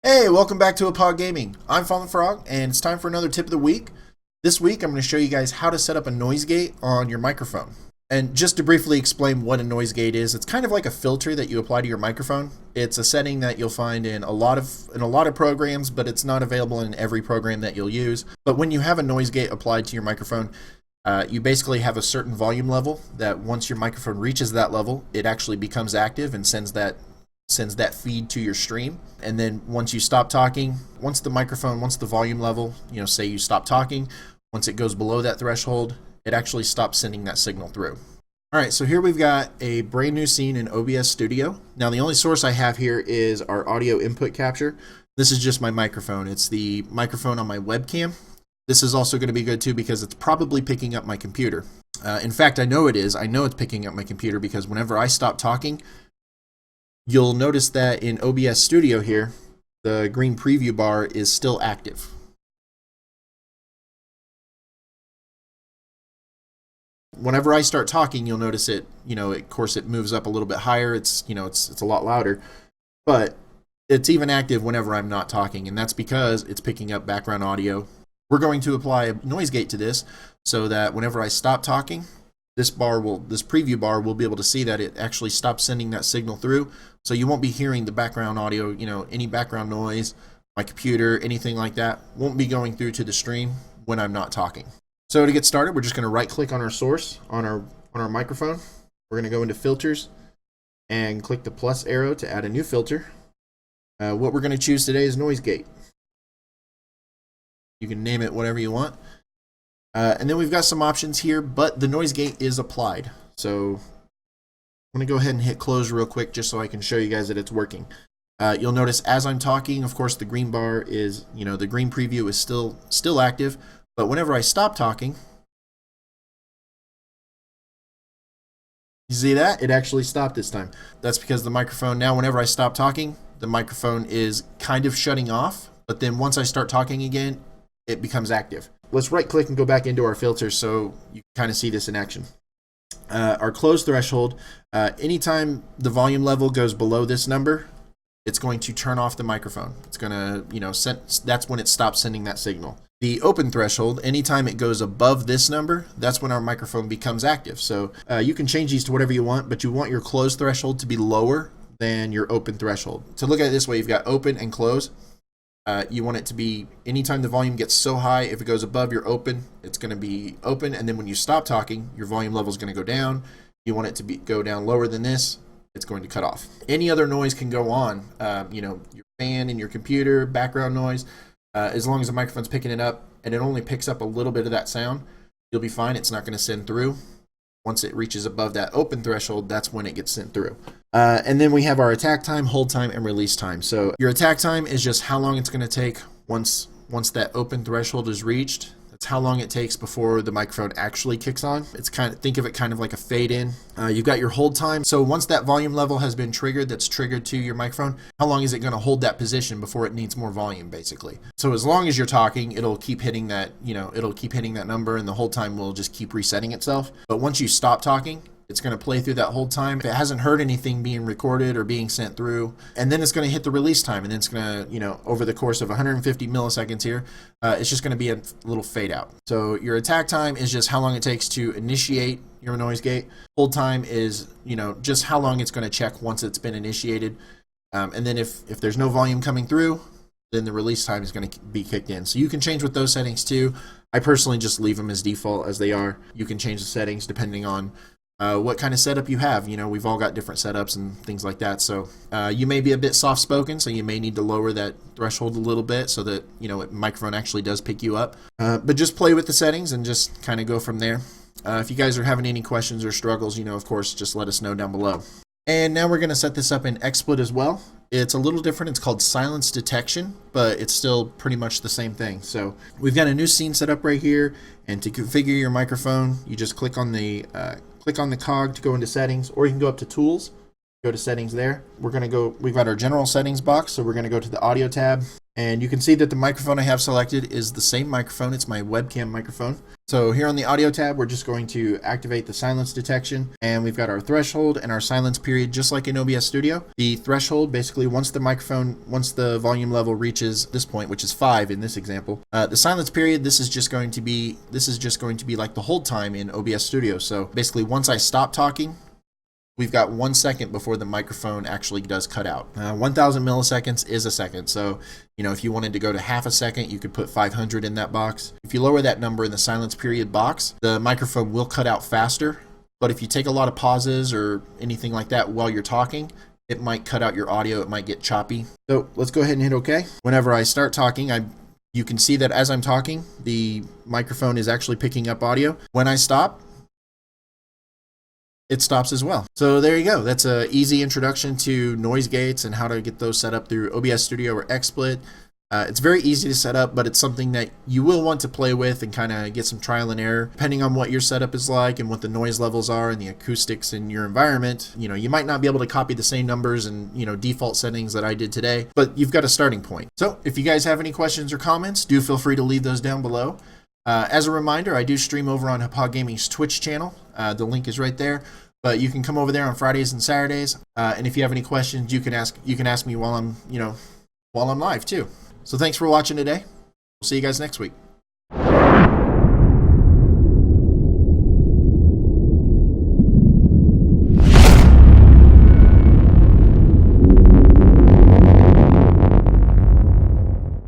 Hey, welcome back to Hauppauge Gaming. I'm Fallinfrog, and it's time for another tip of the week. This week, I'm going to show you guys how to set up a noise gate on your microphone. And just to briefly explain what a noise gate is, it's kind of like a filter that you apply to your microphone. It's a setting that you'll find in a lot of programs, but it's not available in every program that you'll use. But when you have a noise gate applied to your microphone, you basically have a certain volume level that once your microphone reaches that level, it actually becomes active and sends that feed to your stream. And then once you stop talking, once the volume level, say you stop talking, once it goes below that threshold, it actually stops sending that signal through. All right, so here we've got a brand new scene in OBS Studio. Now the only source I have here is our audio input capture. This is just my microphone. It's the microphone on my webcam. This is also going to be good too because it's probably picking up my computer. In fact, I know it is. I know it's picking up my computer because whenever I stop talking, you'll notice that in OBS Studio here, the green preview bar is still active. Whenever I start talking, you'll notice it, of course it moves up a little bit higher. It's a lot louder, but it's even active whenever I'm not talking, and that's because it's picking up background audio. We're going to apply a noise gate to this so that whenever I stop talking, this preview bar will be able to see that it actually stops sending that signal through. So you won't be hearing the background audio, any background noise, my computer, anything like that won't be going through to the stream when I'm not talking. So to get started, we're just going to right click on our source on our microphone. We're going to go into filters and click the plus arrow to add a new filter. What we're going to choose today is noise gate. You can name it whatever you want. And then we've got some options here, but the noise gate is applied. So I'm going to go ahead and hit close real quick just so I can show you guys that it's working. You'll notice as I'm talking, of course, the green bar is, the green preview is still active. But whenever I stop talking, you see that? It actually stopped this time. That's because the microphone, now whenever I stop talking, the microphone is kind of shutting off. But then once I start talking again, it becomes active. Let's right click and go back into our filters so you can kind of see this in action. Our close threshold, anytime the volume level goes below this number, it's going to turn off the microphone. It's going to, that's when it stops sending that signal. The open threshold, anytime it goes above this number, that's when our microphone becomes active. So you can change these to whatever you want, but you want your close threshold to be lower than your open threshold. To look at it this way, you've got open and close. You want it to be, anytime the volume gets so high, if it goes above your open, it's going to be open. And then when you stop talking, your volume level is going to go down. You want it to go down lower than this, it's going to cut off. Any other noise can go on, your fan in your computer, background noise, as long as the microphone's picking it up and it only picks up a little bit of that sound, you'll be fine. It's not going to send through. Once it reaches above that open threshold, that's when it gets sent through. And then we have our attack time, hold time, and release time. So your attack time is just how long it's going to take once that open threshold is reached. That's how long it takes before the microphone actually kicks on. It's think of it kind of like a fade in. You've got your hold time. So once that volume level has been triggered, that's triggered to your microphone, how long is it going to hold that position before it needs more volume, basically? So as long as you're talking, it'll keep hitting that, it'll keep hitting that number, and the hold time will just keep resetting itself. But once you stop talking, it's going to play through that whole time. If it hasn't heard anything being recorded or being sent through, and then it's going to hit the release time, and then it's going to, over the course of 150 milliseconds here, it's just going to be a little fade out. So your attack time is just how long it takes to initiate your noise gate. Hold time is, just how long it's going to check once it's been initiated. And then if there's no volume coming through, then the release time is going to be kicked in. So you can change with those settings too. I personally just leave them as default as they are. You can change the settings depending on what kind of setup you have. We've all got different setups and things like that. So you may be a bit soft-spoken, so you may need to lower that threshold a little bit so that, microphone actually does pick you up. But just play with the settings and just kind of go from there. If you guys are having any questions or struggles, of course, just let us know down below. And now we're going to set this up in XSplit as well. It's a little different. It's called silence detection, but it's still pretty much the same thing. So we've got a new scene set up right here, and to configure your microphone, you just click on the cog to go into settings, or you can go up to tools Go to settings there. We've got our general settings box, so we're going to go to the audio tab. And you can see that the microphone I have selected is the same microphone. It's my webcam microphone. So here on the audio tab, we're just going to activate the silence detection. And we've got our threshold and our silence period, just like in OBS Studio. The threshold, basically, once the volume level reaches this point, which is 5 in this example. The silence period, this is just going to be like the hold time in OBS Studio. So basically, once I stop talking, we've got 1 second before the microphone actually does cut out. 1,000 milliseconds is a second. So, if you wanted to go to half a second, you could put 500 in that box. If you lower that number in the silence period box, the microphone will cut out faster. But if you take a lot of pauses or anything like that while you're talking, it might cut out your audio. It might get choppy. So let's go ahead and hit OK. Whenever I start talking, you can see that as I'm talking, the microphone is actually picking up audio. When I stop, it stops as well. So there you go. That's an easy introduction to noise gates and how to get those set up through OBS Studio or XSplit. It's very easy to set up, but it's something that you will want to play with and kind of get some trial and error. Depending on what your setup is like and what the noise levels are and the acoustics in your environment, you might not be able to copy the same numbers and, default settings that I did today, but you've got a starting point. So if you guys have any questions or comments, do feel free to leave those down below. As a reminder, I do stream over on Hauppauge Gaming's Twitch channel. The link is right there. But you can come over there on Fridays and Saturdays. And if you have any questions, you can ask me while I'm live too. So thanks for watching today. We'll see you guys next week.